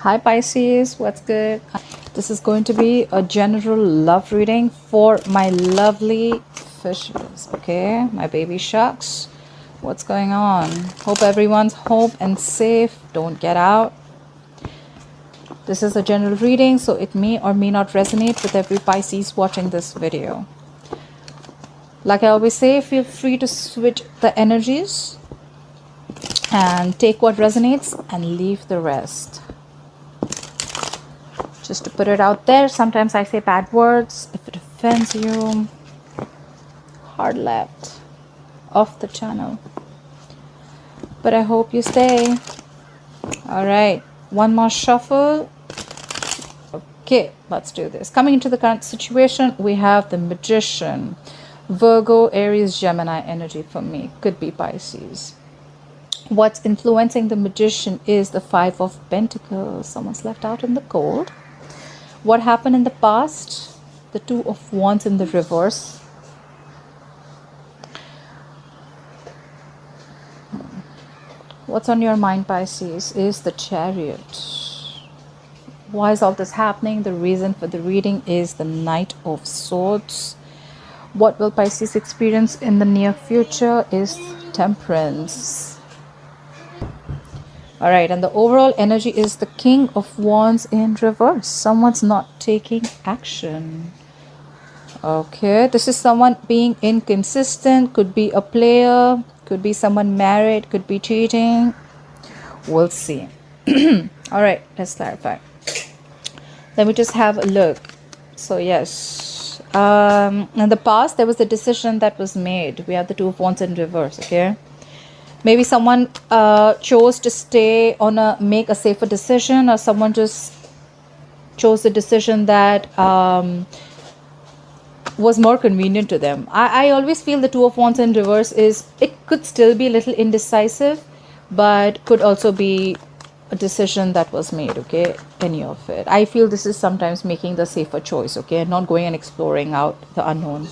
Hi Pisces, what's good? This is going to be a general love reading for my lovely fishes, okay? My baby sharks. What's going on? Hope everyone's home and safe. Don't get out. This is a general reading, so it may or may not resonate with every Pisces watching this video. Like I always say, feel free to switch the energies and take what resonates and leave the rest. Just to put it out there, sometimes I say bad words. If it offends you, hard left off the channel. But I hope you stay. All right, one more shuffle. Okay, let's do this. Coming into the current situation, we have the Magician, Virgo, Aries, Gemini energy for me. Could be Pisces. What's influencing the Magician is the Five of Pentacles. Someone's left out in the cold. What happened in the past? The Two of Wands in the reverse. What's on your mind, Pisces, is the Chariot. Why is all this happening? The reason for the reading is the Knight of Swords. What will Pisces experience in the near future is Temperance. All right, and the overall energy is the King of Wands in reverse. Someone's not taking action. Okay, this is someone being inconsistent. Could be a player, could be someone married, could be cheating. We'll see. All right, let's clarify. Let me just have a look. So yes, in the past there was a decision that was made. We have the Two of Wands in reverse. Okay, maybe someone chose to stay on make a safer decision, or someone just chose the decision that was more convenient to them. I always feel the Two of Wands in reverse is, it could still be a little indecisive, but could also be a decision that was made. Okay, any of it. I feel this is sometimes making the safer choice. Okay, not going and exploring out the unknown.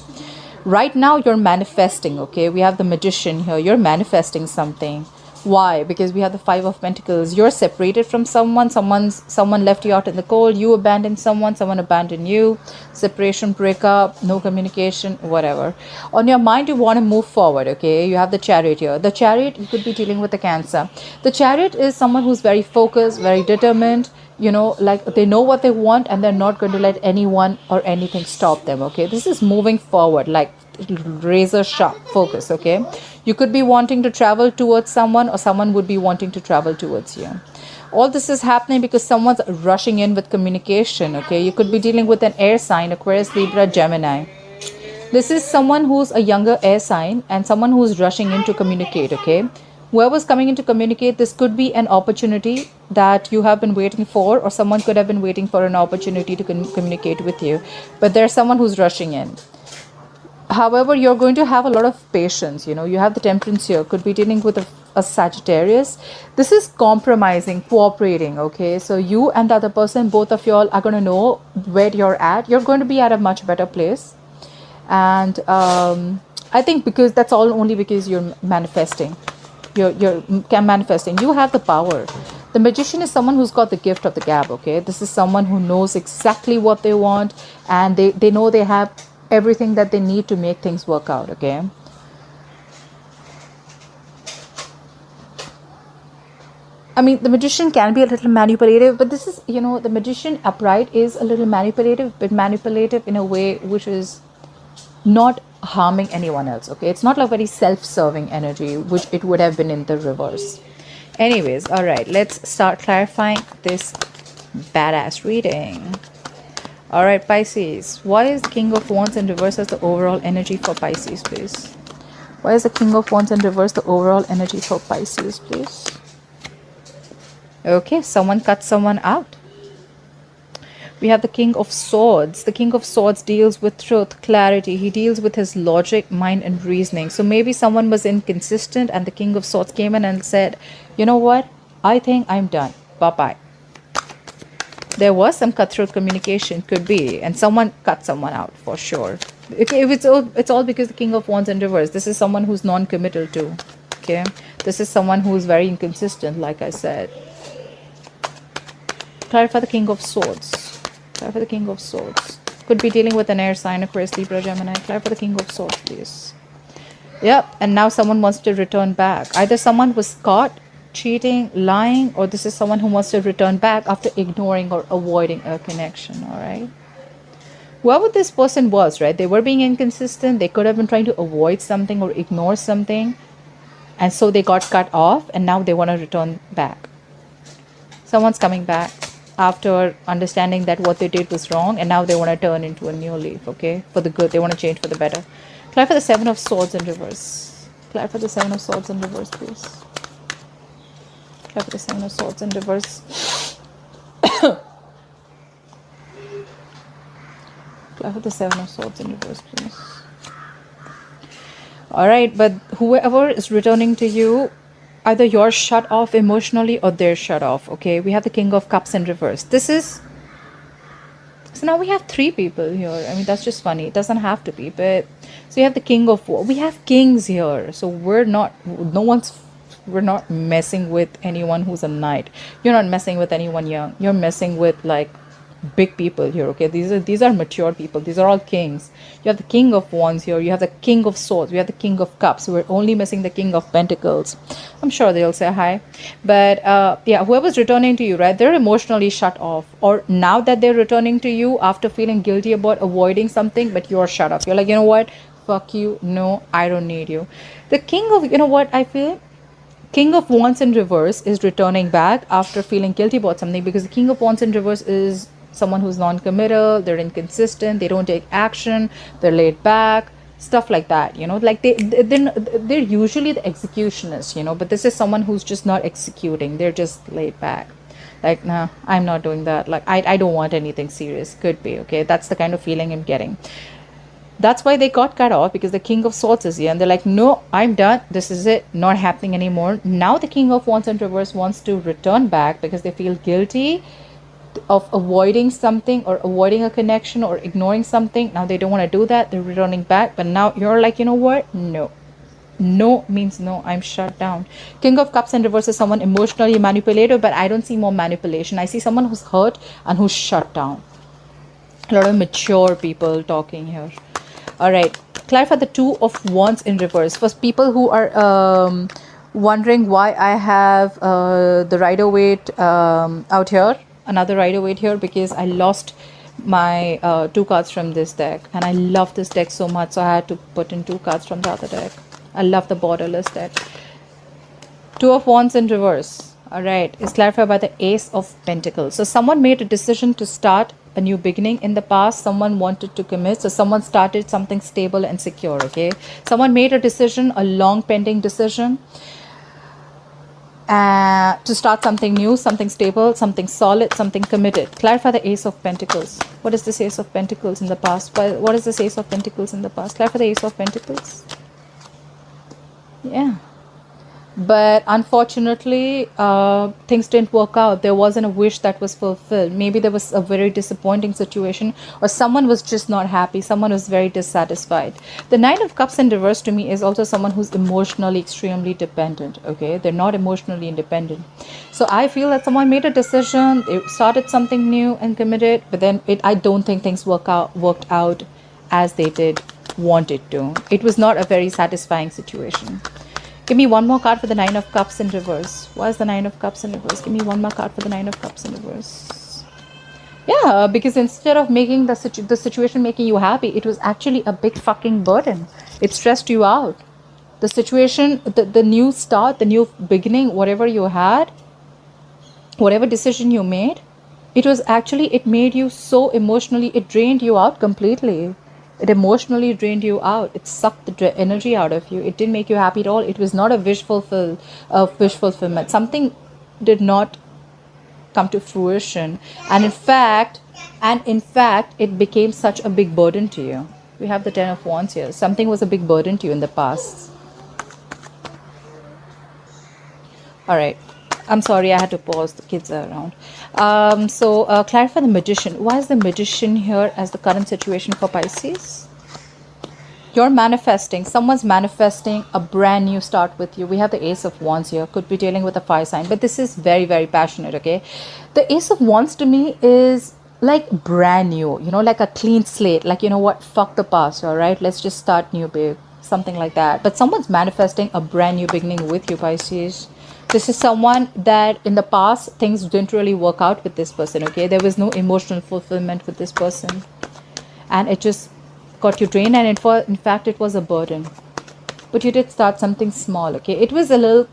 Right now you're manifesting. Okay, we have the Magician here. You're manifesting something. Why? Because we have the Five of Pentacles. You're separated from someone. Someone left you out in the cold. You abandoned someone abandoned you. Separation, breakup, no communication, whatever. On your mind, you want to move forward. Okay, you have the Chariot here. The Chariot, you could be dealing with the Cancer. The Chariot is someone who's very focused, very determined, you know, like they know what they want and they're not going to let anyone or anything stop them. Okay, this is moving forward, like razor sharp focus. Okay, you could be wanting to travel towards someone, or someone would be wanting to travel towards you. All this is happening because someone's rushing in with communication. Okay, you could be dealing with an air sign, Aquarius, Libra, Gemini. This is someone who's a younger air sign and someone who's rushing in to communicate. Okay, whoever's coming in to communicate, this could be an opportunity that you have been waiting for, or someone could have been waiting for an opportunity to communicate with you, but there's someone who's rushing in. However, you're going to have a lot of patience. You know, you have the Temperance here. Could be dealing with a Sagittarius. This is compromising, cooperating. Okay, so you and the other person, both of y'all are going to know where you're at. You're going to be at a much better place. And I think because that's all only because you're manifesting. You're manifesting. You have the power. The Magician is someone who's got the gift of the gab. Okay, this is someone who knows exactly what they want, and they know they have everything that they need to make things work out. Okay, I mean, the Magician can be a little manipulative, but this is, you know, the Magician upright is a little manipulative, but manipulative in a way which is not harming anyone else. Okay, it's not like very self-serving energy, which it would have been in the reverse. Anyways, all right, let's start clarifying this badass reading. All right, Pisces, why is the King of Wands in reverse as the overall energy for Pisces, please? Why is the King of Wands in reverse the overall energy for Pisces, please? Okay, someone cut someone out. We have the King of Swords. The King of Swords deals with truth, clarity. He deals with his logic, mind, and reasoning. So maybe someone was inconsistent and the King of Swords came in and said, you know what? I think I'm done. Bye-bye. There was some cutthroat communication, could be, and someone cut someone out for sure. Okay, if it's all because the King of Wands in reverse. This is someone who's non-committal too. Okay, this is someone who's very inconsistent, like I said. Clarify the King of Swords. Clarify the King of Swords. Could be dealing with an air sign, Aquarius, Libra, Gemini. Clarify the King of Swords, please. Yep, and now someone wants to return back. Either someone was caught cheating, lying, or this is someone who wants to return back after ignoring or avoiding a connection, all right? Whoever this person was, right, they were being inconsistent. They could have been trying to avoid something or ignore something, and so they got cut off, and now they want to return back. Someone's coming back after understanding that what they did was wrong, and now they want to turn into a new leaf, okay, for the good. They want to change for the better. Clarify the Seven of Swords in reverse. Clarify the Seven of Swords in reverse, please. Clarify the Seven of Swords in reverse. Clarify the Seven of Swords in reverse, please. Alright, but whoever is returning to you, either you're shut off emotionally or they're shut off, okay? We have the King of Cups in reverse. This is... So now we have 3 people here. I mean, that's just funny. It doesn't have to be, but... So you have the King of War. We have kings here. So we're not... We're not messing with anyone who's a knight. You're not messing with anyone young. You're messing with, like, big people here, okay? These are mature people. These are all kings. You have the King of Wands here. You have the King of Swords. We have the King of Cups. We're only missing the King of Pentacles. I'm sure they'll say hi. But yeah, whoever's returning to you, right, they're emotionally shut off. Or now that they're returning to you after feeling guilty about avoiding something, but you're shut off. You're like, you know what? Fuck you. No, I don't need you. The King of, you know what I feel? King of Wands in reverse is returning back after feeling guilty about something, because the King of Wands in reverse is someone who's non-committal, they're inconsistent, they don't take action, they're laid back, stuff like that, you know, like they're usually the executionists, you know, but this is someone who's just not executing, they're just laid back, like, nah, I'm not doing that, like, I don't want anything serious. Could be, okay, that's the kind of feeling I'm getting. That's why they got cut off, because the King of Swords is here and they're like, no, I'm done, this is it, not happening anymore. Now the King of Wands in reverse wants to return back because they feel guilty of avoiding something or avoiding a connection or ignoring something. Now they don't want to do that, they're returning back, but now you're like, you know what, no means no, I'm shut down. King of Cups in reverse is someone emotionally manipulative, but I don't see more manipulation. I see someone who's hurt and who's shut down. A lot of mature people talking here. All right, clarify the Two of Wands in reverse. For people who are wondering why I have the Rider-Waite out here, another Rider-Waite here, because I lost my 2 cards from this deck, and I love this deck so much, so I had to put in 2 cards from the other deck. I love the borderless deck. Two of Wands in reverse, all right, is clarified by the Ace of Pentacles. So someone made a decision to start a new beginning in the past. Someone wanted to commit, so someone started something stable and secure, okay? Someone made a decision, a long pending decision, to start something new, something stable, something solid, something committed. Clarify the Ace of Pentacles. What is this Ace of Pentacles in the past? What is this Ace of Pentacles in the past? Clarify the Ace of Pentacles. Yeah. But unfortunately, things didn't work out. There wasn't a wish that was fulfilled. Maybe there was a very disappointing situation, or someone was just not happy. Someone was very dissatisfied. The Nine of Cups in reverse to me is also someone who's emotionally extremely dependent. Okay, they're not emotionally independent. So I feel that someone made a decision, they started something new and committed, but then I don't think things worked out as they did want it to. It was not a very satisfying situation. Give me one more card for the Nine of Cups in reverse. Why is the Nine of Cups in reverse? Give me one more card for the Nine of Cups in reverse. Yeah, because instead of making the situation making you happy, it was actually a big fucking burden. It stressed you out. The situation, the new start, the new beginning, whatever you had, whatever decision you made, it made you so emotionally, it drained you out completely. It emotionally drained you out. It sucked the energy out of you. It didn't make you happy at all. It was not a wish fulfillment. Something did not come to fruition. And in fact, it became such a big burden to you. We have the Ten of Wands here. Something was a big burden to you in the past. All right. I'm sorry, I had to pause. The kids are around. So clarify the Magician. Why is the Magician here as the current situation for Pisces? You're manifesting, someone's manifesting a brand new start with you. We have the Ace of Wands here, could be dealing with a fire sign, but this is very, very passionate, okay? The Ace of Wands to me is like brand new, you know, like a clean slate, like, you know what, fuck the past, all right? Let's just start new, babe. Something like that. But someone's manifesting a brand new beginning with you, Pisces. This is someone that in the past, things didn't really work out with this person, okay? There was no emotional fulfillment with this person. And it just got you drained, and in fact it was a burden, but you did start something small, okay? It was a little,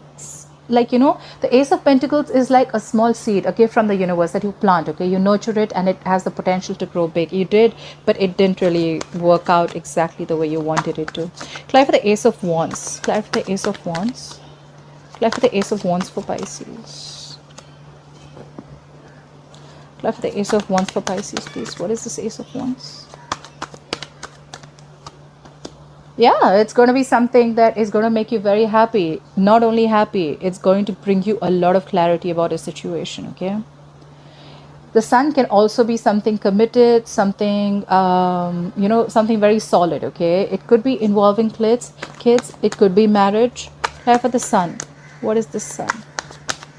like, you know, the Ace of Pentacles is like a small seed, okay, from the universe that you plant, okay? You nurture it and it has the potential to grow big. You did, but it didn't really work out exactly the way you wanted it to. Clarify the Ace of Wands. Clarify the Ace of Wands. Clarify the Ace of Wands for Pisces. Clarify the Ace of Wands for Pisces, please. What is this Ace of Wands? Yeah, it's going to be something that is going to make you very happy. Not only happy, it's going to bring you a lot of clarity about a situation, okay? The Sun can also be something committed, something, you know, something very solid, okay? It could be involving kids. It could be marriage. Here for the Sun. What is the Sun?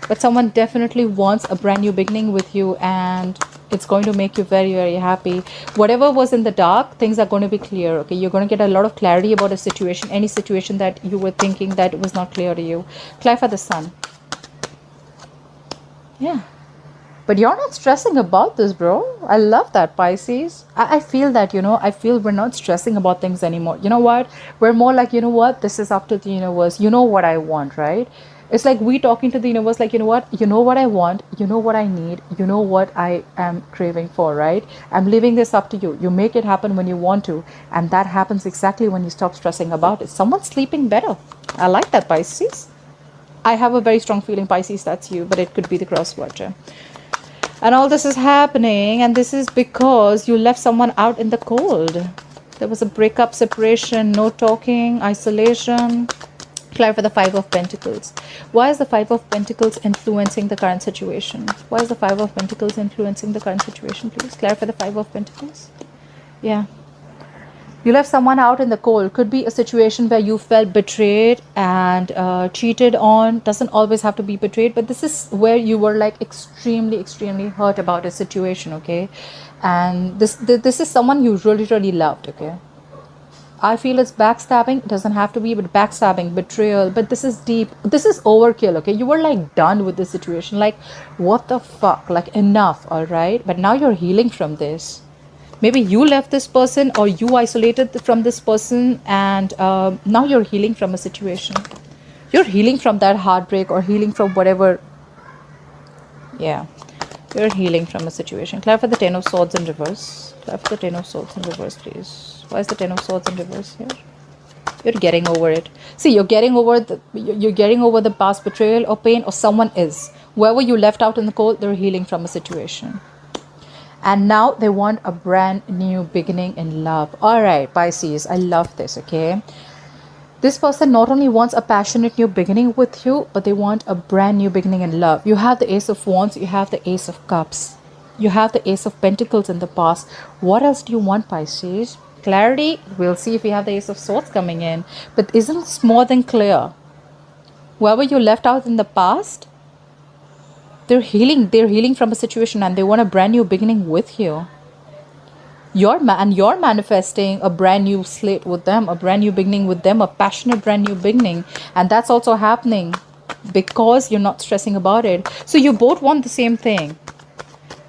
But someone definitely wants a brand new beginning with you, and it's going to make you very, very happy. Whatever was in the dark, things are going to be clear, okay? You're going to get a lot of clarity about a situation, any situation that you were thinking that was not clear to you. Clarify the Sun. Yeah. But you're not stressing about this, bro. I love that, Pisces. I feel that, you know, I feel we're not stressing about things anymore. You know what? We're more like, you know what? This is up to the universe. You know what I want, right? It's like we talking to the universe like, you know what? You know what I want. You know what I need. You know what I am craving for, right? I'm leaving this up to you. You make it happen when you want to. And that happens exactly when you stop stressing about it. Someone's sleeping better. I like that, Pisces. I have a very strong feeling, Pisces, that's you. But it could be the cross watcher. And all this is happening, and this is because you left someone out in the cold. There was a breakup, separation, no talking, isolation. Clarify the Five of Pentacles. Why is the Five of Pentacles influencing the current situation? Why is the Five of Pentacles influencing the current situation, please? Clarify the Five of Pentacles. Yeah. You left someone out in the cold. Could be a situation where you felt betrayed and cheated on. Doesn't always have to be betrayed, but this is where you were like extremely, extremely hurt about a situation, okay? And this is someone you really, really loved, okay? I feel it's backstabbing. It doesn't have to be, but backstabbing, betrayal. But this is deep. This is overkill, okay? You were like done with this situation. Like, what the fuck? Like, enough, all right? But now you're healing from this. Maybe you left this person or you isolated from this person, and now you're healing from a situation. You're healing from that heartbreak or healing from whatever. Yeah, you're healing from a situation. Clarify the Ten of Swords in reverse. Clarify the Ten of Swords in reverse, please. Why is the Ten of Swords in reverse here? You're getting over it. See, you're getting over the past betrayal or pain, or someone is. Whoever you left out in the cold, they're healing from a situation. And now they want a brand new beginning in love. All right, Pisces, I love this, okay? This person not only wants a passionate new beginning with you, but they want a brand new beginning in love. You have the Ace of Wands, you have the Ace of Cups. You have the Ace of Pentacles in the past. What else do you want, Pisces? Clarity, we'll see if we have the Ace of Swords coming in. But isn't this more than clear? Whoever you left out in the past, they're healing from a situation, and they want a brand new beginning with you. You're manifesting a brand new slate with them, a brand new beginning with them, a passionate brand new beginning. And that's also happening because you're not stressing about it. So you both want the same thing.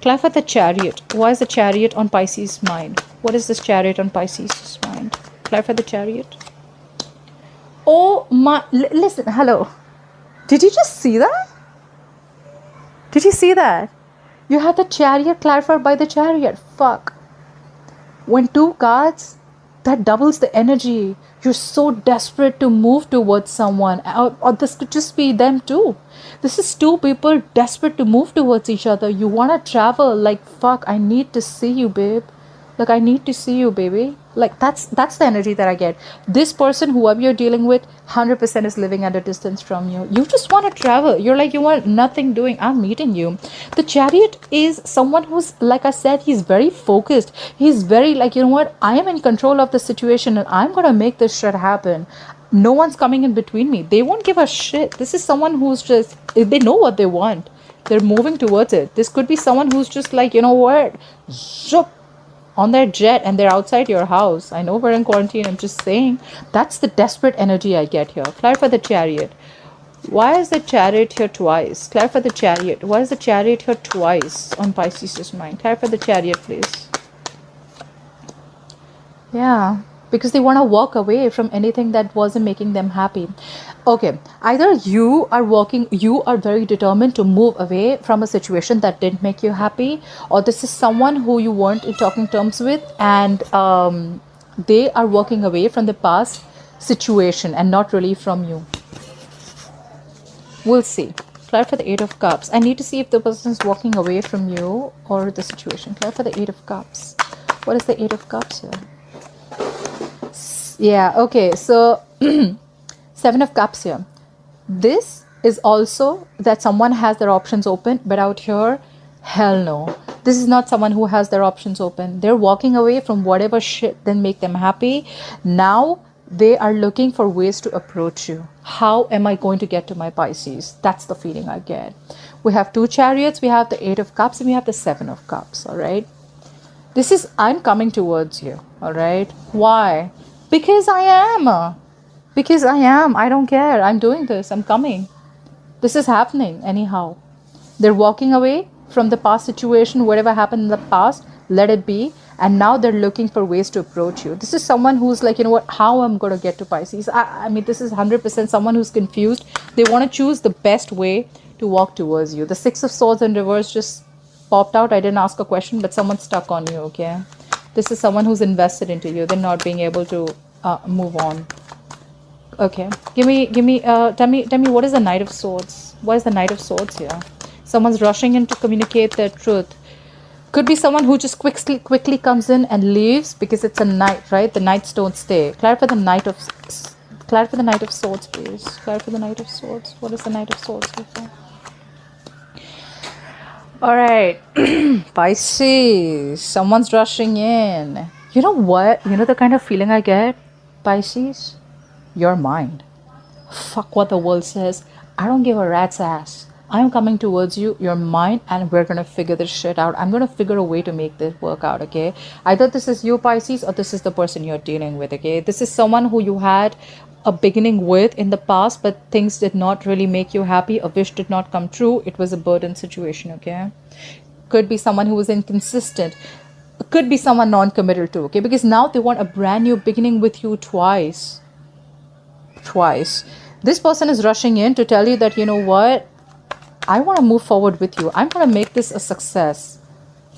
Clarify the Chariot. Why is the Chariot on Pisces' mind? What is this Chariot on Pisces' mind? Clarify the Chariot. Oh my, listen, hello. Did you just see that? Did you see that? You had the Chariot clarified by the Chariot. Fuck. When two cards, that doubles the energy. You're so desperate to move towards someone. Or this could just be them too. This is two people desperate to move towards each other. You want to travel like, fuck, I need to see you, babe. Like, I need to see you, baby. Like, that's the energy that I get. This person, whoever you're dealing with, 100% is living at a distance from you. You just want to travel. You're like, you want nothing doing. I'm meeting you. The Chariot is someone who's, like I said, he's very focused. He's very like, you know what? I am in control of the situation and I'm going to make this shit happen. No one's coming in between me. They won't give a shit. This is someone who's just, they know what they want. They're moving towards it. This could be someone who's just like, you know what? Zoop, on their jet, and they're outside your house. I know we're in quarantine. I'm just saying. That's the desperate energy I get here. Clarify the Chariot. Why is the Chariot here twice? Clarify the Chariot. Why is the Chariot here twice on Pisces' mind? Clarify the Chariot, please. Yeah, because they want to walk away from anything that wasn't making them happy. Okay, either you are very determined to move away from a situation that didn't make you happy, or this is someone who you weren't in talking terms with, and they are walking away from the past situation and not really from you. We'll see. Clarify the Eight of Cups. I need to see if the person is walking away from you or the situation. Clarify the Eight of Cups. What is the Eight of Cups here? Yeah, okay, so Seven of Cups here. This is also that someone has their options open, but out here, hell no. This is not someone who has their options open. They're walking away from whatever shit didn't make them happy. Now they are looking for ways to approach you. How am I going to get to my Pisces? That's the feeling I get. We have two Chariots, we have the Eight of Cups, and we have the Seven of Cups, all right? This is, I'm coming towards you, all right? Why? Because I am. Because I am. I don't care. I'm doing this. I'm coming. This is happening anyhow. They're walking away from the past situation, whatever happened in the past, let it be. And now they're looking for ways to approach you. This is someone who's like, you know what, how I'm going to get to Pisces. I mean, this is 100% someone who's confused. They want to choose the best way to walk towards you. The Six of Swords in reverse just popped out. I didn't ask a question, but someone's stuck on you, okay? This is someone who's invested into you. They're not being able to move on. Okay, tell me what is the Knight of Swords? What is the Knight of Swords here? Someone's rushing in to communicate their truth. Could be someone who just quickly comes in and leaves because it's a knight, right? The knights don't stay. Clarify the Knight of Swords, please. Clarify the Knight of Swords. What is the Knight of Swords here for? All right, Pisces. Someone's rushing in. You know what? You know the kind of feeling I get, Pisces? You're mine. Fuck what the world says. I don't give a rat's ass. I'm coming towards you. You're mine, and we're gonna figure this shit out. I'm gonna figure a way to make this work out, okay? Either this is you, Pisces, or this is the person you're dealing with, okay? This is someone who you had a beginning with in the past, but things did not really make you happy. A wish did not come true. It was a burden situation, okay? Could be someone who was inconsistent. Could be someone non-committal too, okay? Because now they want a brand new beginning with you twice. This person is rushing in to tell you that, you know what, I want to move forward with you. I'm going to make this a success.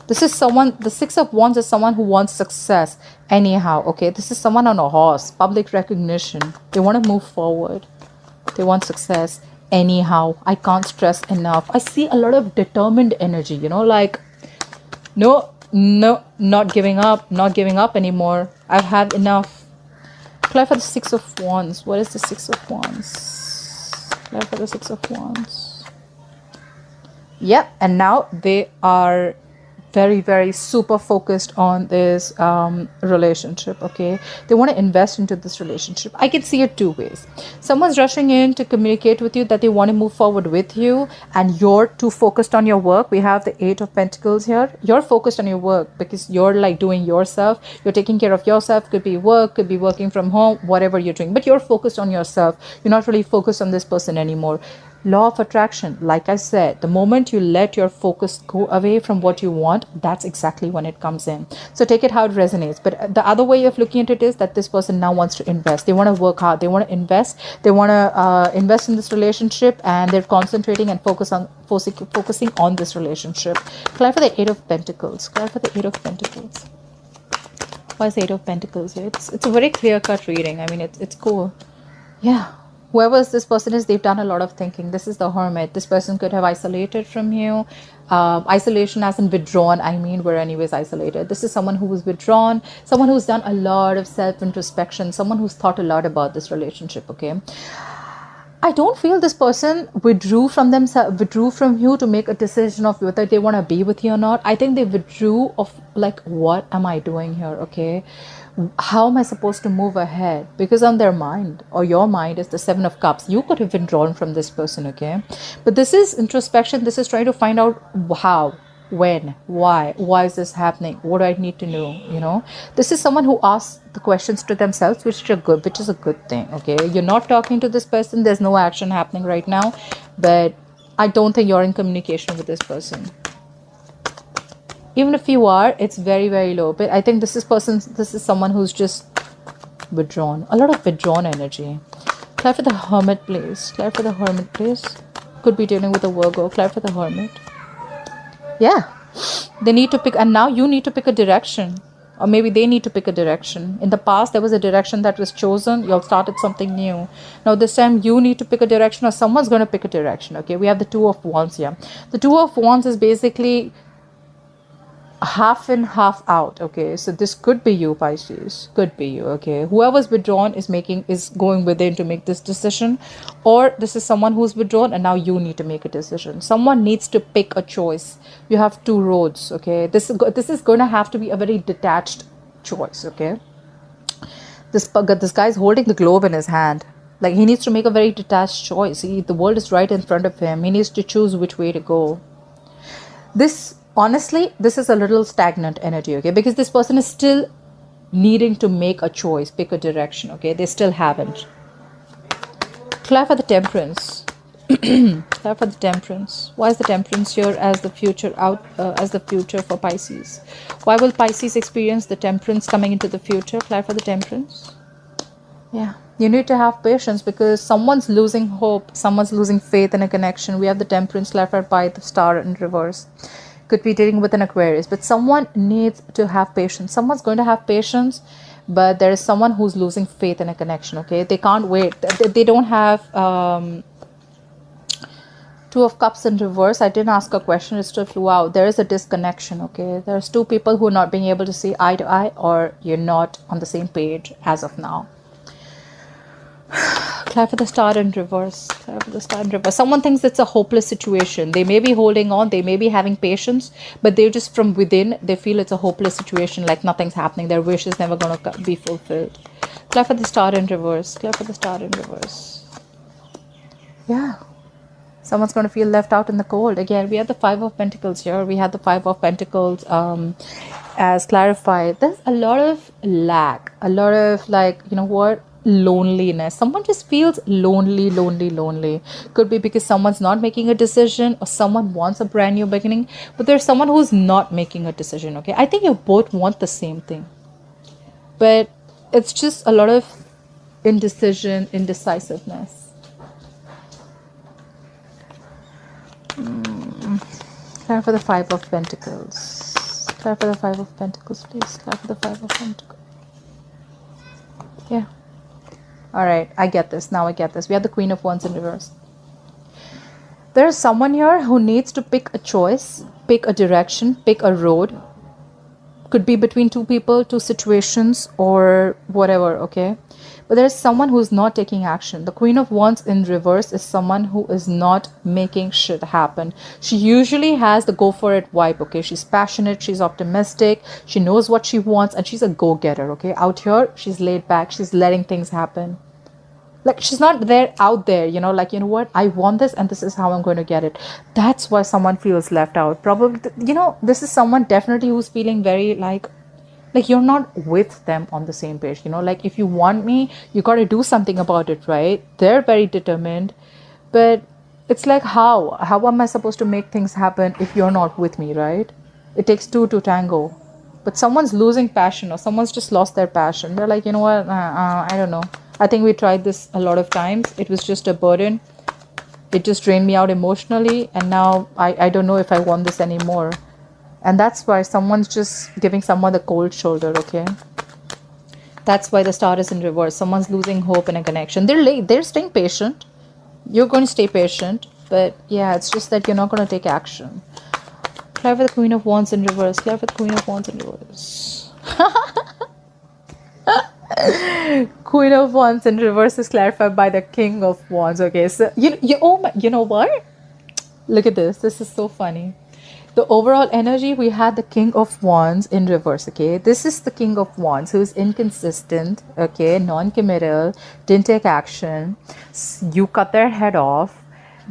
This is someone, the Six of Wands is someone who wants success anyhow, okay? This is someone on a horse, public recognition. They want to move forward. They want success anyhow. I can't stress enough. I see a lot of determined energy, you know, like, no, not giving up anymore. I've had enough. Clarify the Six of Wands. What is the Six of Wands? Clarify the Six of Wands. Yep, and now they are very, very super focused on this relationship, okay? They want to invest into this relationship. I can see it two ways. Someone's rushing in to communicate with you that they want to move forward with you, and you're too focused on your work. We have the Eight of Pentacles here. You're focused on your work because you're like doing yourself. You're taking care of yourself. Could be work, could be working from home, whatever you're doing. But you're focused on yourself. You're not really focused on this person anymore. Law of attraction, like I said, the moment you let your focus go away from what you want, that's exactly when it comes in. So take it how it resonates. But the other way of looking at it is that this person now wants to invest. They want to work hard. They want to invest. They want to invest in this relationship, and they're concentrating and focusing on this relationship. Clarify the Eight of Pentacles. Clarify the Eight of Pentacles. Why is the Eight of Pentacles here? It's a very clear-cut reading. I mean, it's cool. Yeah. whoever this person is, they've done a lot of thinking. This is the Hermit. This person could have isolated from you. Isolation as in withdrawn. I mean, we're anyways isolated. This is someone who was withdrawn, someone who's done a lot of self-introspection, someone who's thought a lot about this relationship, okay? I don't feel this person withdrew from you to make a decision of whether they want to be with you or not. I think they withdrew of like, what am I doing here? Okay. How am I supposed to move ahead? Because on their mind or your mind is the Seven of Cups. You could have withdrawn from this person, okay? But this is introspection. This is trying to find out how, when, why is this happening? What do I need to know? You know, this is someone who asks the questions to themselves, which is a good thing, okay? You're not talking to this person. There's no action happening right now, but I don't think you're in communication with this person. Even if you are, it's very, very low. But I think this is someone who's just withdrawn. A lot of withdrawn energy. Clear for the Hermit, please. Clear for the Hermit, please. Could be dealing with a Virgo. Clear for the Hermit. Yeah. They need to pick, and now you need to pick a direction. Or maybe they need to pick a direction. In the past, there was a direction that was chosen. You all started something new. Now this time, you need to pick a direction, or someone's going to pick a direction, okay? We have the Two of Wands here. The Two of Wands is basically half in, half out, okay? So this could be you, Pisces. Could be you, okay? Whoever's withdrawn is going within to make this decision, or this is someone who's withdrawn and now you need to make a decision. Someone needs to pick a choice. You have two roads, okay? This is going to have to be a very detached choice, okay? This guy's holding the globe in his hand. Like, he needs to make a very detached choice. The world is right in front of him. He needs to choose which way to go. Honestly, this is a little stagnant energy, okay? Because this person is still needing to make a choice, pick a direction, okay? They still haven't. Clear for the Temperance. Clear for the Temperance. Why is the Temperance here as the future for Pisces? Why will Pisces experience the Temperance coming into the future? Clear for the Temperance. Yeah. You need to have patience because someone's losing hope. Someone's losing faith in a connection. We have the Temperance clarified by the Star in reverse. Could be dealing with an Aquarius, but someone needs to have patience. Someone's going to have patience, but there is someone who's losing faith in a connection, okay? They can't wait. They don't have Two of Cups in reverse. I didn't ask a question, it still flew out. There is a disconnection, okay? There's two people who are not being able to see eye to eye, or you're not on the same page as of now. Clear for the Star in reverse. Clear for the Star in reverse. Someone thinks it's a hopeless situation. They may be holding on. They may be having patience. But they just from within, they feel it's a hopeless situation. Like nothing's happening. Their wish is never going to be fulfilled. Clear for the Star in reverse. Clear for the Star in reverse. Yeah. Someone's going to feel left out in the cold. Again, we have the Five of Pentacles here. We had the Five of Pentacles as clarified. There's a lot of lack. A lot of like, you know what? Loneliness. Someone just feels lonely. Could be because someone's not making a decision, or someone wants a brand new beginning, but there's someone who's not making a decision, okay? I think you both want the same thing, but it's just a lot of indecisiveness. Clear for the Five of Pentacles. Clear for the Five of Pentacles, please. Clear for the Five of Pentacles. Yeah. All right, I get this. Now I get this. We have the Queen of Wands in reverse. There is someone here who needs to pick a choice, pick a direction, pick a road. Could be between two people, two situations, or whatever, okay? But there's someone who's not taking action. The Queen of Wands in reverse is someone who is not making shit happen. She usually has the go for it vibe, okay? She's passionate, she's optimistic, she knows what she wants, and she's a go-getter, okay? Out here, she's laid back, she's letting things happen. Like, she's not out there, you know, like, you know what, I want this and this is how I'm going to get it. That's why someone feels left out. Probably, you know, this is someone definitely who's feeling very like you're not with them on the same page, you know, like if you want me, you got to do something about it, right? They're very determined, but it's like, how am I supposed to make things happen if you're not with me, right? It takes two to tango. But someone's losing passion, or someone's just lost their passion. They're like, you know what, I don't know. I think we tried this a lot of times. It was just a burden. It just drained me out emotionally. And now I don't know if I want this anymore. And that's why someone's just giving someone the cold shoulder, okay? That's why the star is in reverse. Someone's losing hope in a connection. They're late. They're staying patient. You're going to stay patient. But yeah, it's just that you're not going to take action. Clarify the Queen of Wands in reverse. Clarify the Queen of Wands in reverse. Queen of Wands in reverse is clarified by the King of Wands. Okay, so you know what? Look at this. This is so funny. The overall energy, we had the King of Wands in reverse. Okay, this is the King of Wands who's inconsistent. Okay, non-committal, didn't take action. You cut their head off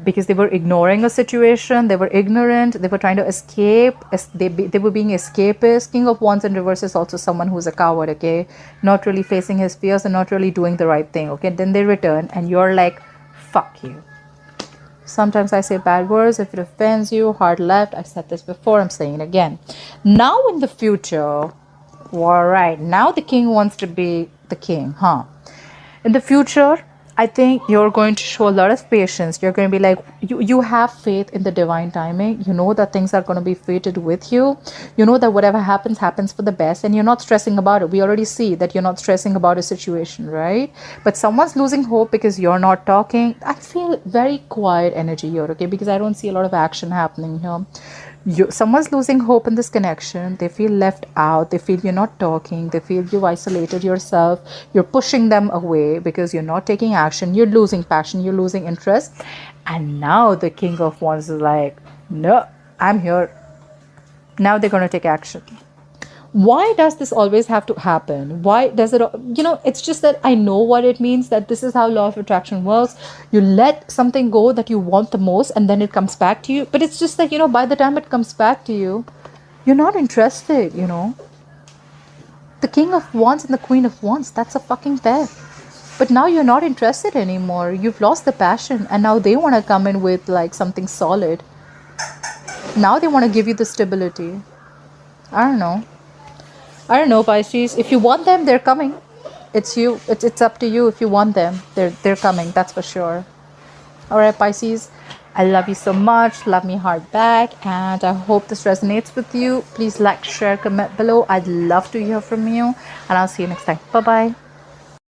because they were ignoring a situation, they were ignorant, they were trying to escape, they were being escapist. King of Wands in reverse is also someone who's a coward, okay, not really facing his fears and not really doing the right thing, okay. Then they return and you're like, fuck you. Sometimes I say bad words. If it offends you, hard left. I said this before, I'm saying it again. Now in the future, all right, now the king wants to be the king, huh? In the future, I think you're going to show a lot of patience. You're going to be like, you have faith in the divine timing. You know that things are going to be fated with you. You know that whatever happens, happens for the best. And you're not stressing about it. We already see that you're not stressing about a situation, right? But someone's losing hope because you're not talking. I feel very quiet energy here, okay? Because I don't see a lot of action happening here. Someone's losing hope in this connection. They feel left out. They feel you're not talking. They feel you've isolated yourself. You're pushing them away because you're not taking action. You're losing passion. You're losing interest. And now the King of Wands is like, no, I'm here. Now they're going to take action. Why does this always have to happen? Why does it, it's just that I know what it means, that this is how law of attraction works. You let something go that you want the most and then it comes back to you. But it's just that, by the time it comes back to you, you're not interested, The King of Wands and the Queen of Wands, that's a fucking pair. But now you're not interested anymore. You've lost the passion and now they want to come in with like something solid. Now they want to give you the stability. I don't know, Pisces. If you want them, they're coming. It's you. It's up to you. If you want them, they're coming. That's for sure. All right, Pisces. I love you so much. Love me hard back. And I hope this resonates with you. Please like, share, comment below. I'd love to hear from you. And I'll see you next time. Bye-bye.